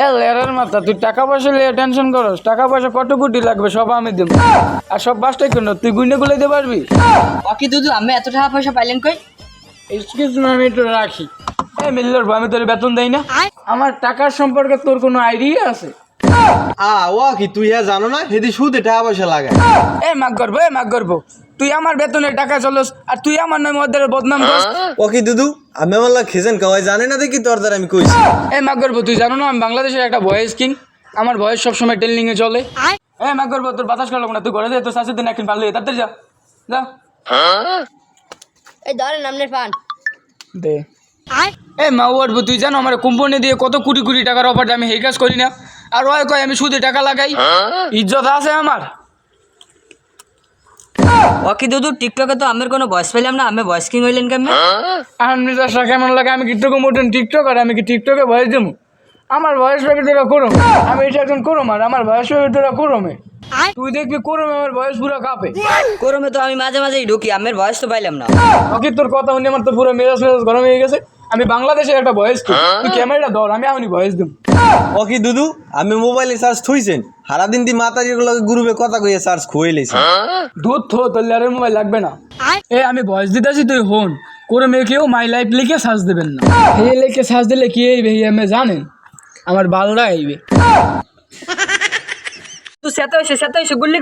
এ লেরার মাথা, তুই টাকা পয়সা নিয়ে টেনশন করস? টাকা পয়সা কত কোটি লাগবে সব আমি দেব। আর সব বাসটাই কেন তুই গুইনে গুলে দিতে পারবি? বাকি দুদু আমি এত টাকা পয়সা পাইলেন কই? এক্সকিউজ মি, আমি একটু রাখি। এই মিল্লর ভাই, আমি তোর বেতন দেই না? আমার টাকার সম্পর্কে তোর কোনো আইডিয়া আছে? ও কি তুই জানো না হেদি সুদে টাকা পয়সা লাগায়? মাগ করবো তুই আমার বেতনের টাকা চলস আর তুই আমার নামে ওদের বদনাম করস। ও কি দুদু আমি আমার খেজেন কাওয়াই জানে না দেখি তোর দ্বারা আমি কইছি। মাগ করবো, তুই জানো না আমি বাংলাদেশের একটা ভয়েস কিং। আমার ভয়েস সবসময় ট্রেনিং এ চলে। মাগ করবো, তোর বাতাস করলাম না, তুই ঘরে যা, তোর শাশুড়ি দিন একদিন ভালো তাড়াতাড়ি যা যা। এই ধরেন আপনার পান দে। মা উঠবো, তুই জানো আমার কোম্পানি দিয়ে কত কোটি কোটি টাকার অফার, আমি এই কাজ করি না। আর ওই কয় আমি সুদে টাকা লাগাই। ইজ্জত আছে আমার? ওকে দুদু টিকটকে তো আমের কোনো ভয়েস পেলাম না, আমি ভয়েস কিং হইলেন কেমন? আর নিজস্ব কেমন লাগে? আমি কি তোকে মোটেন টিকটক আর আমি কি টিকটকে ভয়েস দেবো? আমার ভয়েস পাবি তোরা করো, আমি এটা একজন করম আর আমার ভয়েস পাবি তোরা করমে। তুই দেখবি করমে আমার ভয়েস পুরো কাঁপে। করমে তো আমি মাঝে মাঝেই ঢুকি, আমের ভয়েস তো পাইলাম না। ওকে তোর কথা শুনে আমার তো পুরো মেজাজ গরম হয়ে গেছে। আমি বাংলাদেশের একটা ভয়েস, তুই ক্যামেরাটা ধর, আমি এমনি ভয়েস দেবো। ও কি দুদু আমি মোবাইলে চার্জ থইছেন সারাদিন দি মাতারিগুলো গ্রুপে কথা কইয়া চার্জ খুয়ে লইছি। দুধ থো, তোর লেয়ারের মোবাইল লাগবে না। আমি ভয়েস দিতেছি, তুই হন করে মেয়ে কেউ মাই লাইফ লিখে সার্চ দেবেন না। এই লিখে সার্চ দিলে কি এইবে আমি জানেন? আমার বালরা আইবে। তুই সেটা এসে গুল্লি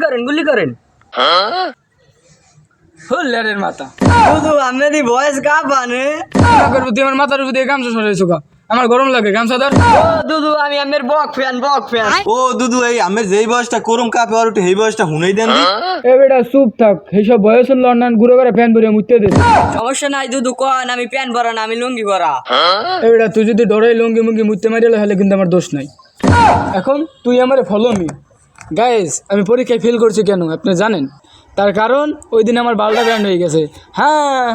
করেন। হল লেয়ারের মাথা। দুদু আপনারই ভয়েস গা বানে। করবো তুই আমার মাথার উপর দিয়ে গামছা সরাইছো কা? আমার গরম লাগে, গামছা ধর। ও দুদু আমি আমের বক ফ্যান। ও দুদু এই আমের যেই বয়সটা করুম কাপে আর একটু এই বয়সটা হুনেই দেন দি। এ বেটা চুপ থাক, এইসব বয়স হল অন্যান্য ঘুরে ঘুরে ফ্যান ভরে মুততে দে। সমস্যা নাই দুদু, কন আমি প্যান ভরা না, আমি লুঙ্গি ভরা। এ বেটা তুই যদি ডরাই লঙ্গি মুঙ্গি মুততে মারিলে হলে কিন্তু আমার দোষ নাই। এখন তুই আমারে ফলো মি। গাইস, আমি পরীক্ষায় ফেল করছি কেন আপনি জানেন? তার কারণ ওই দিন আমার বালটা ব্যান্ড হয়ে গেছে। হ্যাঁ।